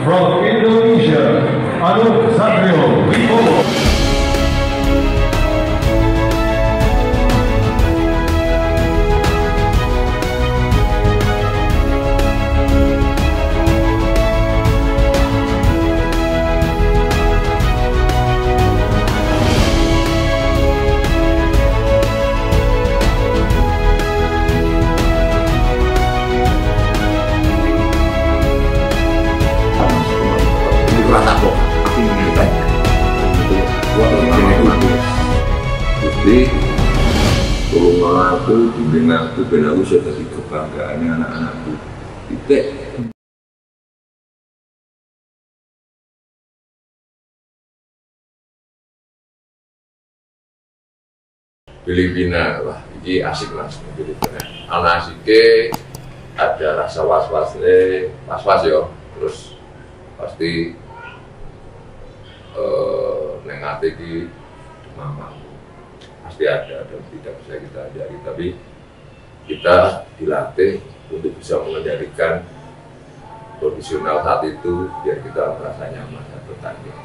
from Indonesia, Anup Satrio Wibowo. Jadi rumah aku, bimbing aku sudah jadi kebanggaannya anak-anakku. Titik. Filipina, wah ini asik mas Filipina. Anak asiknya ada rasa was-was yo. Terus pasti neng ati ki mama pasti ada dan tidak bisa kita hindari, tapi kita dilatih untuk bisa mengendalikan kondisional saat itu biar kita merasa nyaman saat bertanding.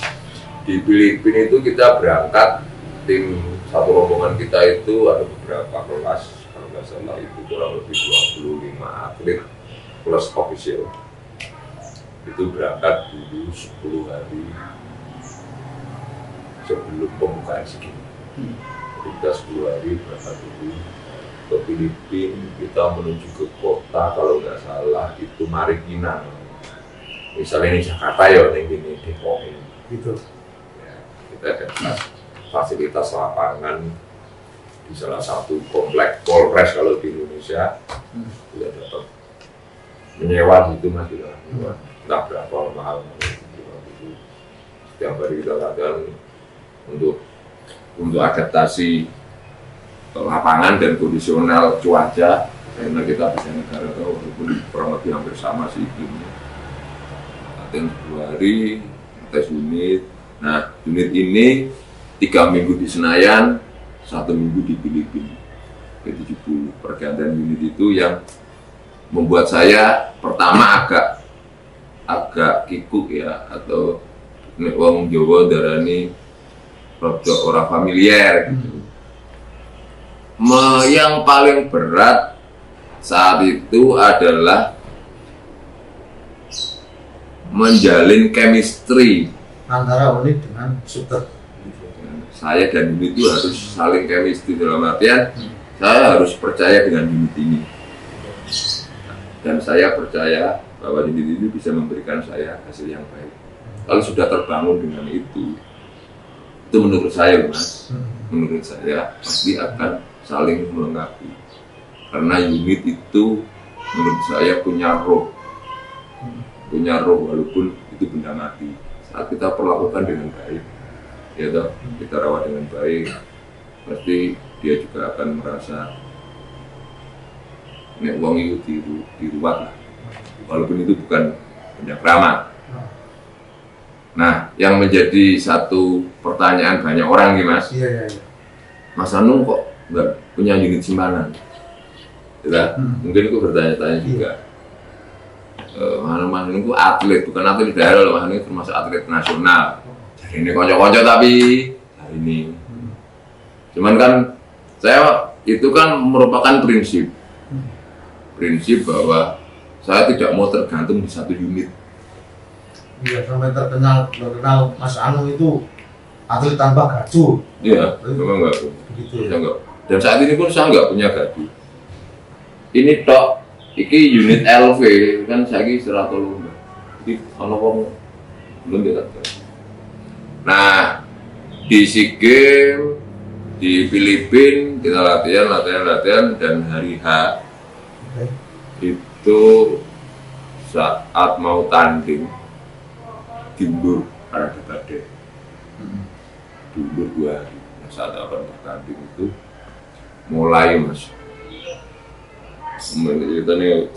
Di Filipina itu kita berangkat, tim satu rombongan kita itu ada beberapa kelas, kalau nggak salah itu kurang lebih 25 atlet plus official. Itu berangkat dulu 10 hari sebelum pembukaan SEA Games. Kita 10 hari berangkat dulu ke Filipina, kita menuju ke kota kalau nggak salah itu Marikina. Misalnya ini Jakarta ya, ini Depok ini. Gitu. Ya, kita ada fasilitas lapangan di salah satu komplek Polres kalau di Indonesia. Kita dapat menyewa gitu mas, kita menyewa. Entah berapa mahal itu. Setiap hari kita latihan untuk adaptasi lapangan dan kondisional cuaca, karena kita bisa negara tahu walaupun kurang lebih hampir sama sih iklimnya. Latihan 2 hari, tes unit. Nah unit ini 3 minggu di Senayan, 1 minggu di Filipina. Ke-70 pergantian unit itu yang membuat saya pertama agak kikuk ya, atau nek wong Jawa darani produk orang familiar gitu. Yang paling berat saat itu adalah menjalin chemistry antara unit dengan super. Saya dan unit itu harus saling chemistry, dalam artian saya harus percaya dengan unit ini dan saya percaya bahwa unit ini bisa memberikan saya hasil yang baik. Kalau sudah terbangun dengan itu menurut saya mas, menurut saya pasti akan saling melengkapi, karena unit itu menurut saya punya roh walaupun itu benda mati. Saat kita perlakukan dengan baik, ya toh, kita rawat dengan baik, pasti dia juga akan merasa nek wong itu diruat lah, walaupun itu bukan benda keramat. Nah, yang menjadi satu pertanyaan banyak orang nih mas, Iya. Mas Anung kok nggak punya unit simpanan? Ya, mungkin aku bertanya-tanya juga. Mas Anung itu atlet, bukan atlet daerah loh, Mas Anung termasuk atlet nasional. Jadi ini konco-konco tapi hari ini. Cuman kan saya itu kan merupakan prinsip bahwa saya tidak mau tergantung di satu unit. Iya, sampai terkenal Mas Anung itu atlet tanpa gaji. Iya, memang enggak. Begitu ya. Enggak. Dan saat ini pun saya nggak punya gaji. Ini tok, iki unit LV kan saya ini 100 lomba. Jadi kalau kamu belum dikatakan. Nah, di SEA Games di Filipina kita latihan dan hari H itu saat mau tanding diundur karena ada badai. Diundur 2 hari. Saat akan bertanding itu mulai mas kita nih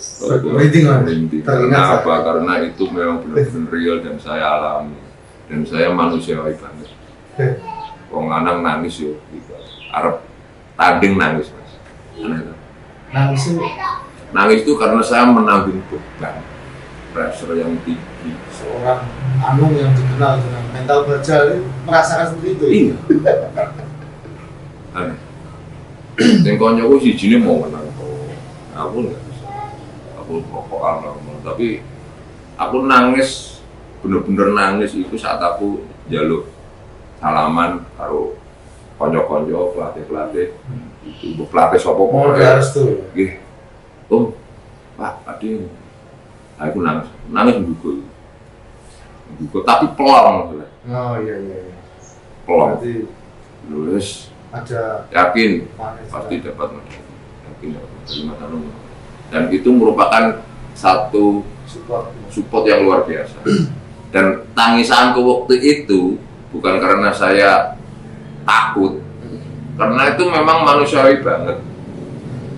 karena apa? Karena itu memang benar-benar real dan saya alami dan saya manusiawi banget. Wong lanang nangis yo, arep tanding nangis mas. Nangis itu karena saya menanggung beban pressure yang tinggi. Seorang Anung yang dikenal dengan mental baja merasakan seperti itu. Iya. Aneh. Yang konyoku sijine mau menang kok. Aku nggak bisa. Aku pokokan normal. Tapi aku nangis, bener-bener nangis itu saat aku jaluk salaman karo konyo-konyo pelatih-pelatih. Itu pelatih sapa Mau kok. harus tuh. Nggih. Pak, Ade. Aku nangis juga. Tapi pelong. Oh iya. Pelong. Berarti Lulus. ada Yakin panis. pasti dapat medali. Yakin dapat medali Mataram. Dan itu merupakan satu support yang luar biasa. Dan tangisanku waktu itu bukan karena saya takut, karena itu memang manusiawi banget.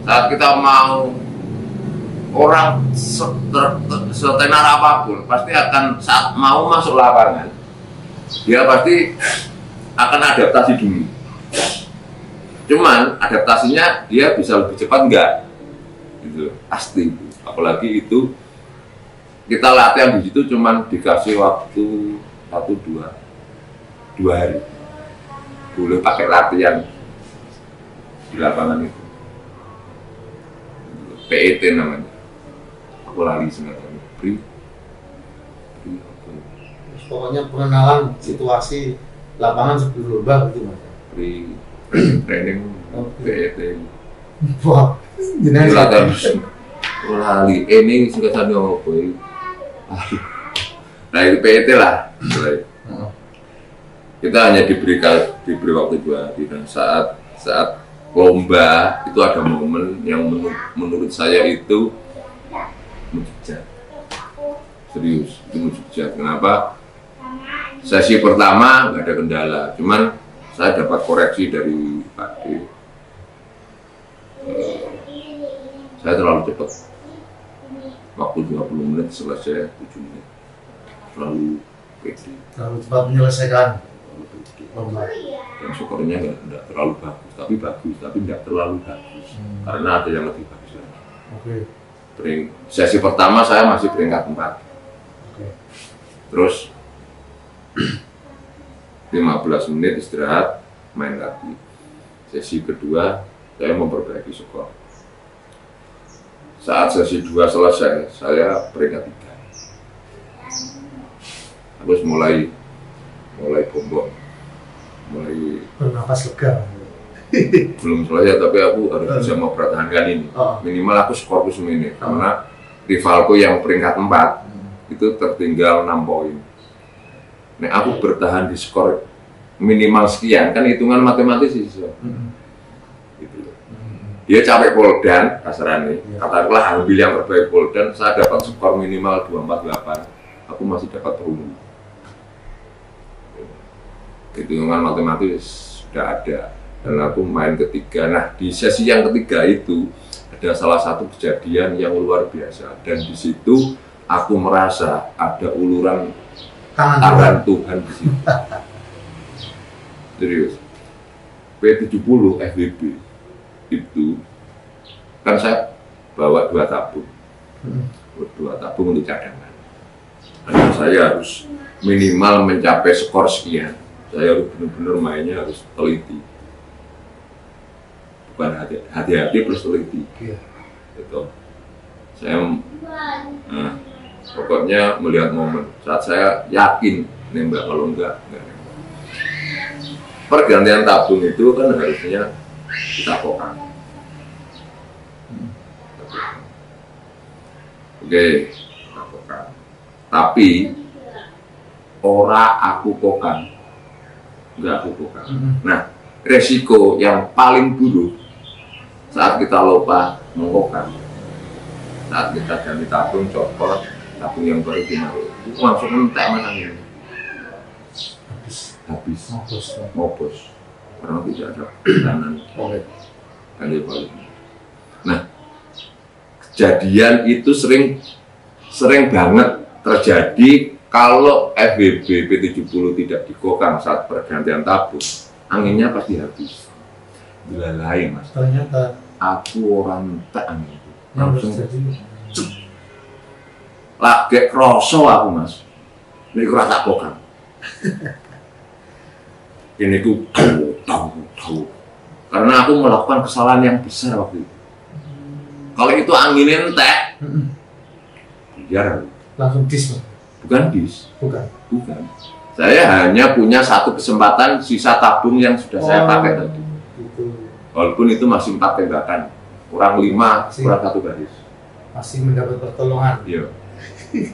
Saat kita mau orang setenar apapun pasti akan saat mau masuk lapangan dia pasti akan adaptasi dulu. Cuman adaptasinya dia bisa lebih cepat enggak? Gitu, pasti. Apalagi itu kita latihan di situ cuman dikasih waktu 1-2 hari. Boleh pakai latihan di lapangan itu. PET namanya. Aku lali sebenarnya. Pokoknya pengenalan situasi lapangan sebelum lomba gitu Mas. Training PET. Wah, jenenge Latihan lali. Ini singkatan apa ini? Nah itu PET lah. Kita hanya diberi waktu 2 hari dan saat lomba itu ada momen yang menurut saya itu mujizat. Serius, itu mujizat. Kenapa? Sesi pertama nggak ada kendala, cuman saya dapat koreksi dari Pak D. Saya terlalu cepat. Waktu 20 menit selesai 7 menit. Terlalu pede. terlalu cepat menyelesaikan lomba. Dan skornya nggak terlalu bagus, tapi nggak terlalu bagus. Karena ada yang lebih bagus lagi. Oke. Sesi pertama saya masih peringkat 4. Oke. Terus 15 menit istirahat, main lagi. Sesi kedua saya memperbaiki skor. Saat sesi 2 selesai, saya peringkat 3. Terus mulai bombong, mulai Bernapas lega. belum selesai tapi aku harus bisa mempertahankan ini. Minimal aku skorku semini karena rivalku yang peringkat 4 itu tertinggal 6 poin. Nah aku bertahan di skor minimal sekian kan hitungan matematis sih. Gitu. Dia capek poldan kasarannya, katakanlah ambil yang terbaik poldan, saya dapat skor minimal 248, aku masih dapat perunggu. Hitungan matematis sudah ada dan aku main ketiga. Nah di sesi yang ketiga itu ada salah satu kejadian yang luar biasa dan di situ aku merasa ada uluran tangan Tuhan di situ. Serius. P70 FWB itu kan saya bawa 2 tabung, 2 tabung untuk cadangan. Dan saya harus minimal mencapai skor sekian. Saya harus benar-benar mainnya harus teliti, bukan hati-hati plus teliti. Gitu. Saya pokoknya melihat momen saat saya yakin nembak, kalau enggak nembak. Pergantian tabung itu kan harusnya kita kokang. Oke, kita kokang. Tapi ora aku kokang, enggak aku kokang. Nah, resiko yang paling buruk saat kita lupa mengkokang, saat kita ganti tabung, copot tabung yang baru dinaruh, itu langsung entek mana ini. Habis ngopos karena tidak ada perjalanan kali balik. Nah kejadian itu sering banget terjadi kalau FWB P70 tidak dikokang saat pergantian tabung, anginnya pasti habis. Bila lain mas, ternyata aku orang tak angin itu langsung lagi kroso aku Mas. Ini kurang tak kokang. Ini ku tahu. Karena aku melakukan kesalahan yang besar waktu itu. Kalau itu anginnya entek, biar Langsung dis, Mas. bukan bis, Bukan. bukan. Saya hanya punya satu kesempatan sisa tabung yang sudah saya pakai tadi. Gitu. Walaupun itu masih 4 tembakan, kurang 5, kurang 1 baris. Masih mendapat pertolongan. Iya.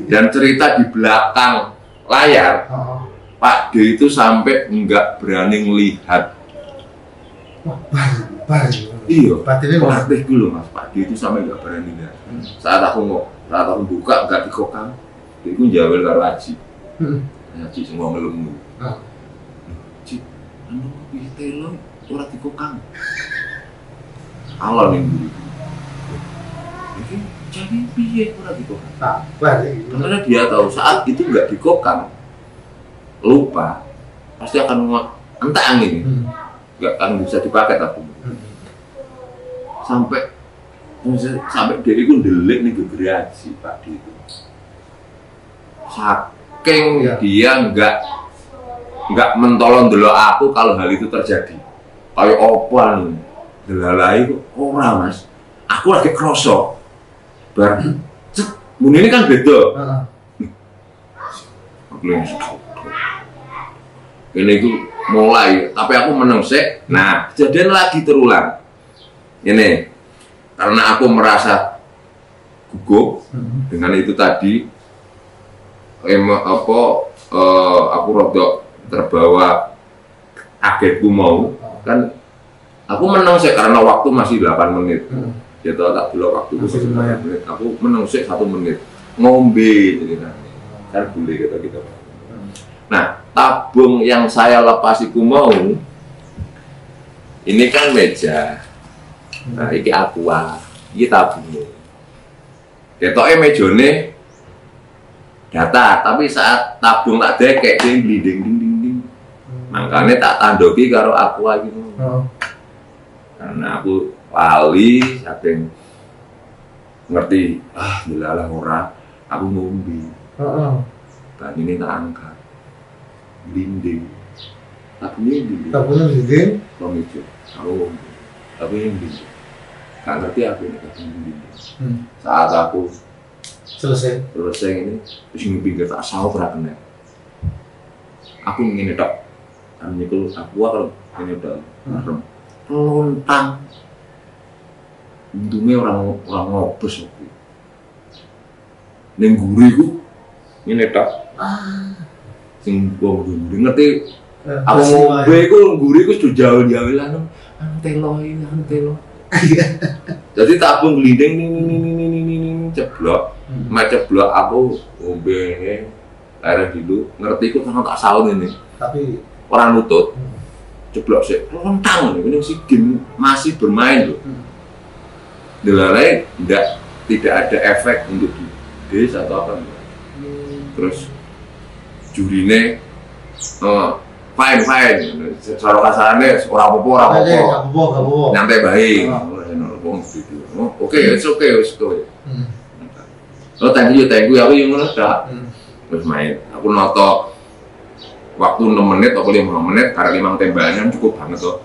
Dan cerita di belakang layar, Oh. Pak D itu sampai nggak berani ngelihat. Wah, bar. Iya, Batinnya Mas. pelatih dulu Mas, Pak D itu sampai nggak berani ngelihat. Saat aku buka nggak dikokang, dia itu jawel karo Aji. Aji semua ngelemu. Nah. Aji, anu piye telo ora dikokang. Alon ning mburi. Iki jadi piye ora dikokang? Sabar ya. Karena dia tahu saat itu nggak dikokang, lupa, pasti akan entek angin, nggak akan bisa dipakai tabung. Sampai dia itu ndelik nih gegerasi Pak D itu. Saking Ya. dia nggak mentolong dulu aku kalau hal itu terjadi. Kayak opan, delalai kok ora Mas. Aku lagi kroso. Bar, mun ini kan beda. Aku langsung ini itu mulai, tapi aku menang sih. Nah, kejadian lagi terulang. Ini karena aku merasa gugup dengan itu tadi, aku rodok terbawa kagetku mau kan. Aku menang sih karena waktu masih 8 menit. Ya tahu tak dulu waktu itu masih 8 menit. Aku menang sih 1 menit. Ngombe jadi kan boleh kita. Nah, tabung yang saya lepas itu mau, ini kan meja. Nah, ini aqua, ini tabungnya. Ketoknya mejone data, tapi saat tabung tak dekek dia ding. Makanya tak tandoki karo aqua gitu. Karena aku wali, saking ngerti, dilalah orang, aku ngombe. Dan ini tak angkat. Dinding, tabungnya dinding. Tabungnya dinding. Pemicu, aku ngombe. Tabungnya dinding. Gak ngerti aku ini tabungnya dinding. Saat aku Selesai. ini, terus pinggir tak sawo pernah kena. Aku ingin tok, kan nyekul aku kalau ini udah merem, lontang. Untungnya orang ngobes aku. Neng guriku ini tok. Sing wong ngerti aku ngombe iku guriku sudah jauh-jauh anu telo. Jadi tabung glinding ning ceblok. Ceblok aku ngombe air dulu ngerti ku kan tak saun ini. Tapi orang nutut. Ceblok sik lontang ini si game masih bermain loh. Delalai tidak ada efek untuk di atau apa. Terus jurine fine secara kasarnya orang apa-apa nyantai baik oke it's okay thank you aku yang meledak terus main aku noto waktu 6 menit atau 5 menit karena 5 tembakan cukup banget tuh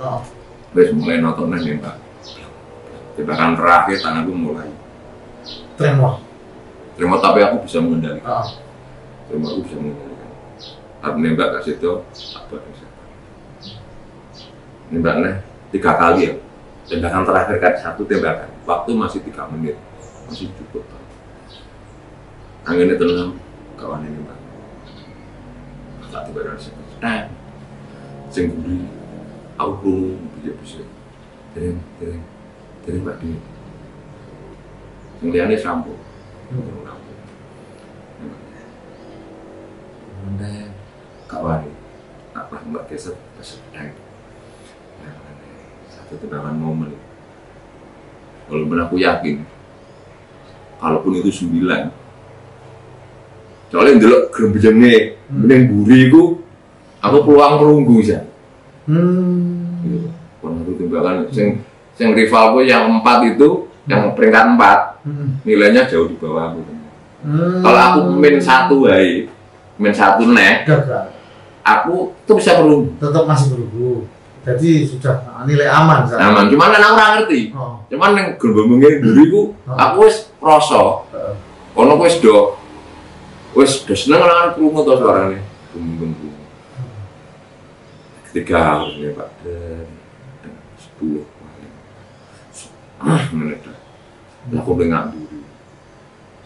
terus mulai nonton nembak tembakan terakhir tanganku mulai terima tapi aku bisa mengendalikan aku nembak ke situ, apa nembaknya 3 kali ya. Tembakan terakhir kan 1 tembakan. Waktu masih 3 menit, masih cukup. Anginnya tenang, kawan ini nembak. Tak tiba-tiba sih, singguri, aku pun bisa. Jadi mbak di, kemudiannya sampo. Kawan, apa mbak geser sedang satu tembakan momen. Walaupun aku yakin, kalaupun itu 9, soalnya dulu gerembejengnya, mending buri ku, aku peluang perunggu sih. Kalau itu tembakan, yang rivalku yang 4 itu, yang peringkat 4, nilainya jauh di bawah aku. Kalau aku min satu neh, gagal. aku tuh bisa berumbu. Tetap masih berumbu. Jadi sudah nilai aman. Aman. Cuman kan aku ora ngerti. Oh. Cuman yang gelombangnya duriku, aku wis kroso. Ono wis do seneng lah krungu to suarane. Gum-gum. Ketika ini Pak dan 10 menit. Aku dengar duri.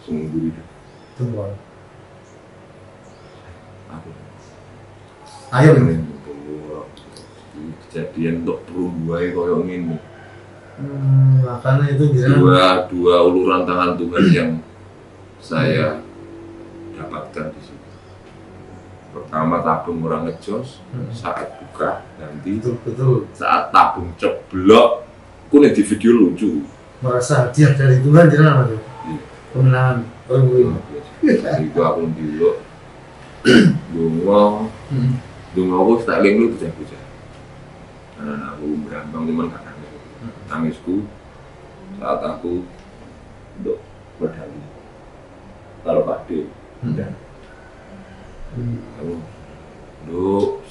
Sungguh duri. Tunggu. Aku. Ayo ini. Kejadian untuk perumbu ae koyo ngene. Makanya itu Dua uluran tangan Tuhan yang saya dapatkan di situ. Pertama tabung orang ngejos, saat buka nanti betul. saat tabung ceblok, aku nih di video lucu. Merasa hadiah dari Tuhan jadi apa tuh? Kemenangan perumbu ini. Jadi aku dulu, dungo aku tak linglu bujang-bujang. Nah, aku berambang cuman gak nangis. Nangisku saat aku untuk berdali. Kalau Pak D, dan aku, lu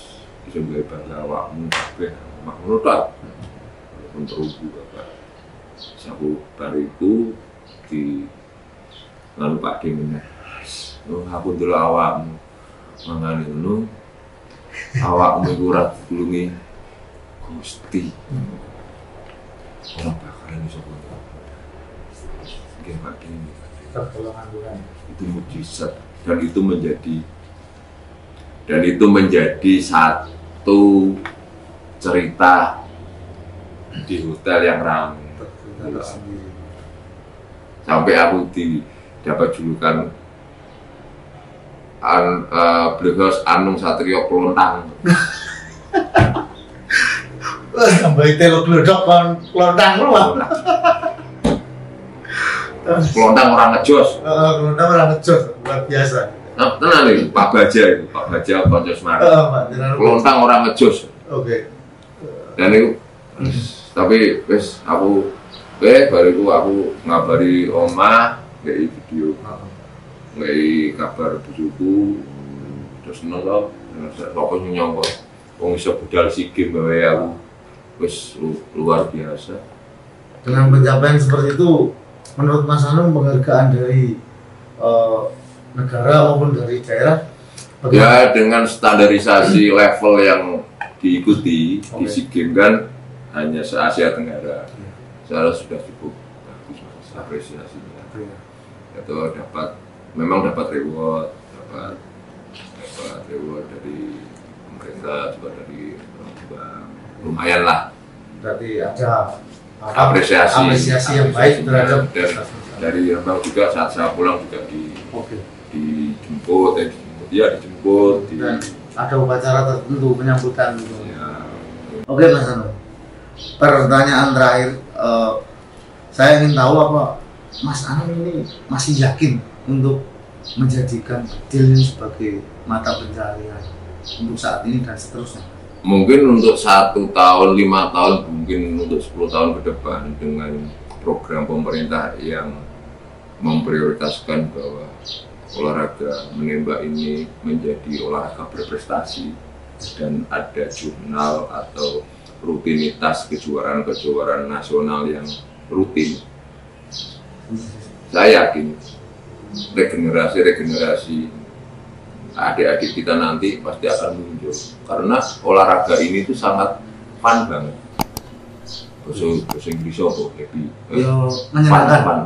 bisa gue bangga awakmu, kabeh, makmur tak, walaupun terumbu Bapak. Aku bariku di lalu Pak D meneh. Aku dulu awakmu, mangane ngono, awakmu iku ora ditulungi Gusti. Ora bakalan iso kono. Nggih Pak D. Pertolongan Tuhan. Itu mujizat dan itu menjadi satu cerita di hotel yang ramai. Sampai aku dapat julukan Blegos Anung Satrio Klontang. Tambah telo glodok klontang lu. Klontang orang ngejos. Klontang orang ngejos luar biasa. Nah, tenang nih Pak Baja itu, Pak Baja Konco Semarang. Klontang orang ngejos. Oke. Dan itu tapi wes aku bariku aku ngabari oma ngei video. Ngei kabar bujuku terus seneng kok kok nyongko wong iso budal SEA Games gawe aku wis luar biasa. Dengan pencapaian seperti itu menurut Mas Anung penghargaan dari negara maupun dari daerah ya dengan standarisasi level yang diikuti di SEA Games kan hanya se-Asia Tenggara. Saya sudah cukup bagus apresiasinya. Itu memang dapat reward dari pemerintah juga dari orang tua, lumayan lah. Berarti ada apresiasi yang baik terhadap dan dari Rembang juga saat saya pulang juga dijemput dan ada upacara tertentu penyambutan gitu. Ya. Oke Mas Anung, pertanyaan terakhir saya ingin tahu apa Mas Anung ini masih yakin untuk menjadikan bedil ini sebagai mata pencaharian untuk saat ini dan seterusnya? Mungkin untuk 1 tahun, 5 tahun, mungkin untuk 10 tahun ke depan dengan program pemerintah yang memprioritaskan bahwa olahraga menembak ini menjadi olahraga berprestasi dan ada jurnal atau rutinitas kejuaraan nasional yang rutin. Saya yakin regenerasi adik-adik kita nanti pasti akan muncul karena olahraga ini tuh sangat fun banget. Bahasa Inggris apa? Happy.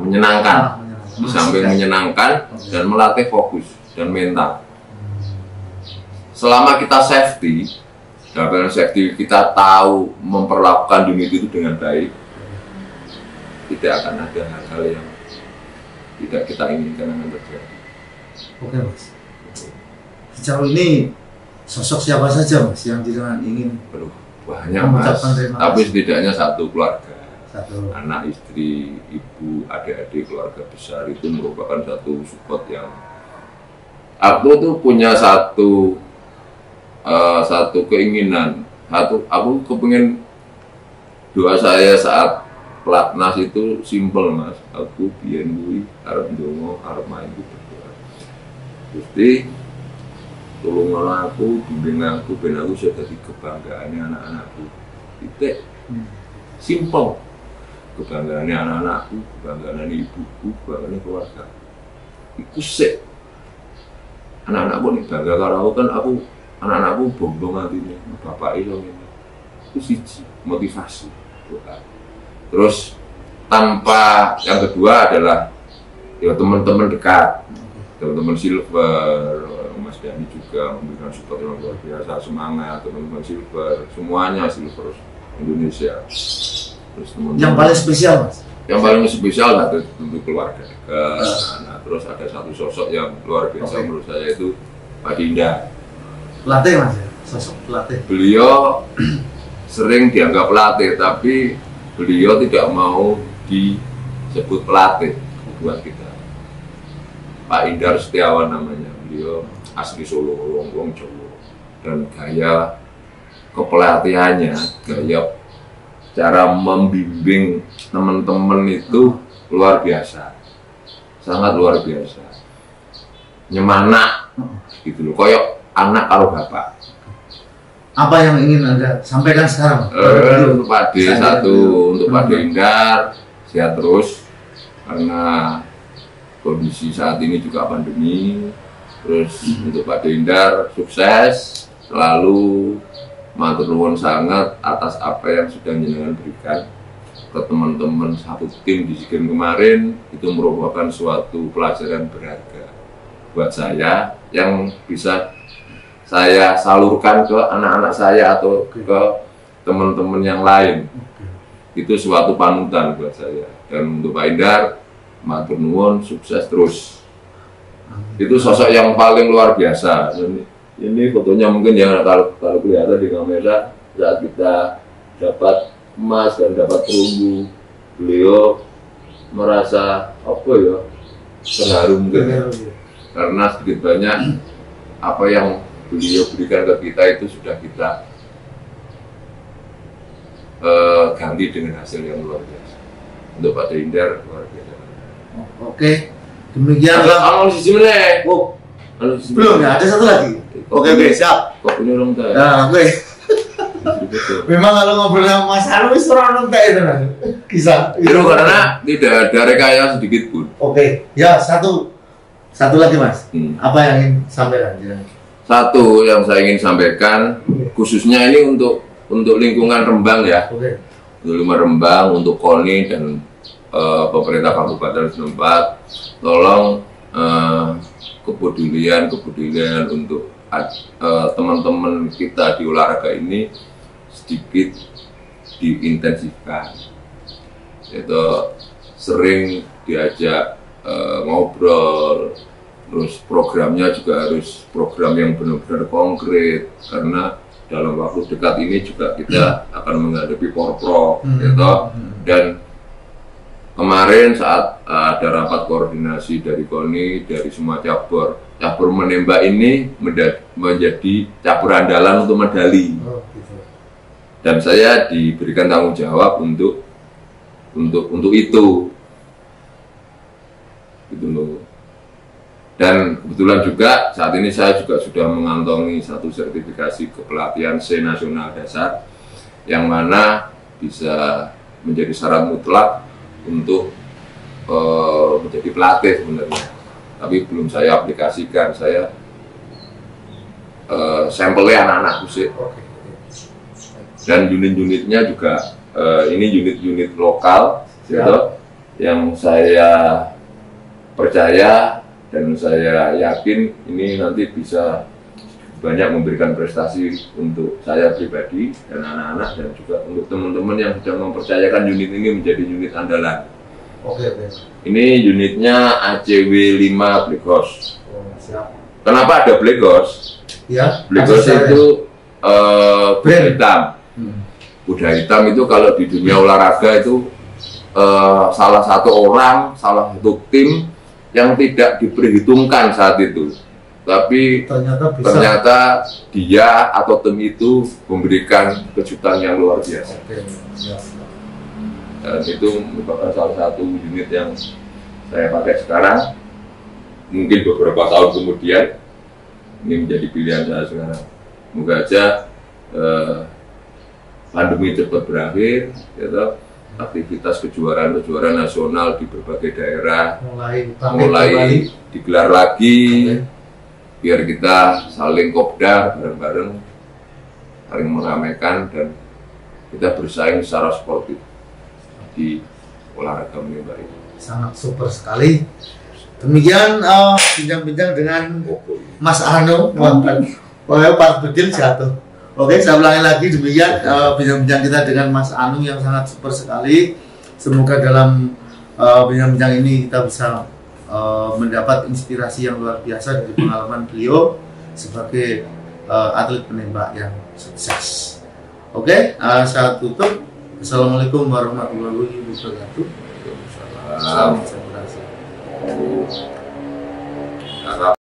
Menyenangkan. Di samping menyenangkan dan melatih fokus dan mental. Selama kita dalam safety kita tahu memperlakukan dunia itu dengan baik, tidak akan ada hal-hal yang tidak kita inginkan akan terjadi. Oke Mas. Sejauh ini sosok siapa saja Mas yang dengan ingin banyak Mas, tapi setidaknya satu keluarga, anak, istri, ibu, adik-adik, keluarga besar itu merupakan satu support yang aku tuh punya satu keinginan, aku kepingin doa saya saat pelatnas itu simple Mas, aku biyen kuwi arep ndonga arep main gitu. Gusti tulungan aku, bimbing aku, ben aku bisa jadi kebanggaannya anak-anakku. Titik. Simpel. Kebanggaannya anak-anakku, kebanggaannya ibuku, kebanggaannya keluarga. Iku sik. Anak-anakku nih bangga karo aku kan aku anak-anakku bombong hatinya, bapak itu itu siji motivasi. Terus tanpa yang kedua adalah ya teman-teman dekat, teman-teman Silver, Mas Dani juga memberikan support yang luar biasa, semangat teman-teman Silver, semuanya Silver Indonesia. Terus teman-teman Yang paling spesial Mas? Yang paling spesial adalah tentu keluarga dekat. Nah, terus ada satu sosok yang luar biasa menurut saya itu Pak Dinda. Pelatih Mas ya? Sosok pelatih. Beliau sering dianggap pelatih, tapi beliau tidak mau disebut pelatih buat kita. Pak Indar Setiawan namanya, beliau asli Solo, wong Jawa, dan gaya kepelatihannya, gaya cara membimbing teman-teman itu luar biasa, sangat luar biasa, nyemanak gitu loh, koyok anak karo bapak. Apa yang ingin Anda sampaikan sekarang? Untuk Pak D untuk Pak Indar sehat terus, karena kondisi saat ini juga pandemi. Terus untuk Pak Indar sukses selalu, matur nuwun sangat atas apa yang sudah jenengan berikan ke teman-teman satu tim di SEA Games kemarin. Itu merupakan suatu pelajaran berharga buat saya yang bisa saya salurkan ke anak-anak saya atau ke teman-teman yang lain. Itu suatu panutan buat saya. Dan untuk Pak Indar, matur nuwun, sukses terus. Itu sosok yang paling luar biasa. Ini fotonya mungkin yang kalau kelihatan di kamera saat kita dapat emas dan dapat perunggu, beliau merasa apa ya, terharu mungkin ya. Karena sedikit banyak apa yang beliau berikan ke kita itu sudah kita ganti dengan hasil yang luar biasa. Untuk Pak Indar luar biasa. Oke, demikian. Kalau di sini belum ya, ada satu lagi. Oke, siap. Kok punya orang tua? Nah, oke. Memang kalau ngobrol sama Mas Haru itu orang tua itu kan kisah. Itu karena tidak ada rekayasa sedikit pun. Oke, ya satu lagi Mas. Apa yang ingin sampaikan? Satu yang saya ingin sampaikan, khususnya ini untuk lingkungan Rembang ya. Oke. Untuk lingkungan Rembang, untuk KONI dan pemerintah kabupaten setempat, tolong kepedulian untuk teman-teman kita di olahraga ini sedikit diintensifkan. Itu sering diajak ngobrol. Terus programnya juga harus program yang benar-benar konkret, karena dalam waktu dekat ini juga kita akan menghadapi Porprov, gitu. Dan kemarin saat ada rapat koordinasi dari KONI, dari semua cabur menembak ini menjadi cabur andalan untuk medali. Dan saya diberikan tanggung jawab untuk itu, gitu loh. Dan kebetulan juga saat ini saya juga sudah mengantongi satu sertifikasi kepelatihan SEA Nasional Dasar, yang mana bisa menjadi syarat mutlak untuk menjadi pelatih sebenarnya. Tapi belum saya aplikasikan, saya sampelnya anak-anakku sih. Dan unit-unitnya juga ini unit-unit lokal, gitu, yang saya percaya dan saya yakin ini nanti bisa banyak memberikan prestasi untuk saya pribadi dan anak-anak, dan juga untuk teman-teman yang sudah mempercayakan unit ini menjadi unit andalan. Oke. Ini unitnya ACW 5 Black Horse. Kenapa ada Black Horse? Ya, Black Horse itu kuda hitam. Kuda hitam itu kalau di dunia olahraga itu salah satu tim yang tidak diperhitungkan saat itu, tapi ternyata dia atau tim itu memberikan kejutan yang luar biasa. Dan itu merupakan salah satu unit yang saya pakai sekarang. mungkin beberapa tahun kemudian ini menjadi pilihan saya sekarang. Semoga aja pandemi cepat berakhir, ya, aktivitas kejuaraan nasional di berbagai daerah mulai digelar lagi, biar kita saling kopdar bareng-bareng, saling meramaikan dan kita bersaing secara sportif di olahraga menembak ini. Sangat super sekali. Demikian bincang-bincang dengan Mas Anu. Pak Bedil jatuh. Oke, saya ulangi lagi, demikian bincang-bincang kita dengan Mas Anu yang sangat super sekali. Semoga dalam bincang-bincang ini kita bisa mendapat inspirasi yang luar biasa dari pengalaman beliau sebagai atlet penembak yang sukses. Oke, saya tutup. Assalamualaikum warahmatullahi wabarakatuh. Salam. Salam. Harap